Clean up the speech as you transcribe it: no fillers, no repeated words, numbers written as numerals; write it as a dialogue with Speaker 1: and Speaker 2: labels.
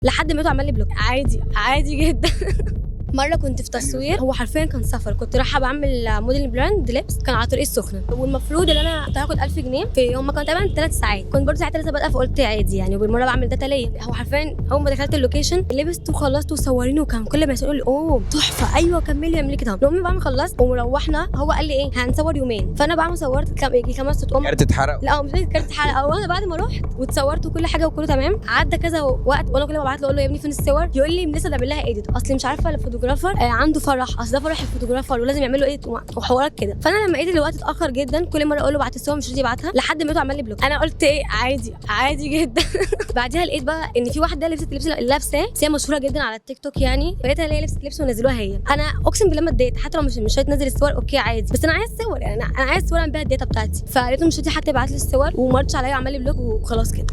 Speaker 1: لحد ما لقيته عمل لي بلوك عادي عادي جدا. مره كنت في تصوير، هو حرفيا كان سفر، كنت رايحه بعمل موديل براند لبس، كان على طريق السخنه، والمفروض ان انا كنت هاخد 1000 جنيه في هم كانوا تقريبا 3 ساعات، كنت برضه ساعتها لسه بادئه فقلت عادي يعني، وبالمره بعمل داتا ليا. هو حرفيا اول ما دخلت اللوكيشن لبست وخلصت وصوريني، وكان كل ما يقول لي اوه تحفه، ايوه كملي اعملي كده. المهم بعد ما خلصت وروحنا، هو قال لي ايه هنصور يومين، فانا بعد ما صورت يجي 5 ست
Speaker 2: كارت اتحرق.
Speaker 1: لا مش كارت حلقه، وانا بعد ما رحت واتصورت وكل حاجه وكله تمام، عدى كذا وقت وانا كل ما ابعت له اقول له يا ابني فين الصور، يقول لي لسه بعمل لها ايديت، اصلي مش عارفه الفوتوغرافر عنده فرح، اصل ده فرح الفوتوغرافر ولازم يعملوا ايديت وحوارات كده. فانا لما لقيت الوقت اتاخر جدا، كل مره اقول له بعت الصور مش راضي يبعتها، لحد ما لقيته عمل لي بلوك. انا قلت ايه عادي عادي جدا. بعديها لقيت بقى ان في واحده لبست لبس لابساه، بس هي مشهوره جدا على التيك توك يعني، لقيتها اللي هي لبست لبس ونزلوها هي. انا اقسم بالله ما اتضايقت، حتى لو مش هتنزل الصور اوكي عادي، بس انا عايز صور يعني، انا عايز صور اعمل بيها الداتا بتاعتي، فلقيته مش راضي حتى يبعت لي الصور، ومرتش عليا وعمل لي بلوك وخلاص كده.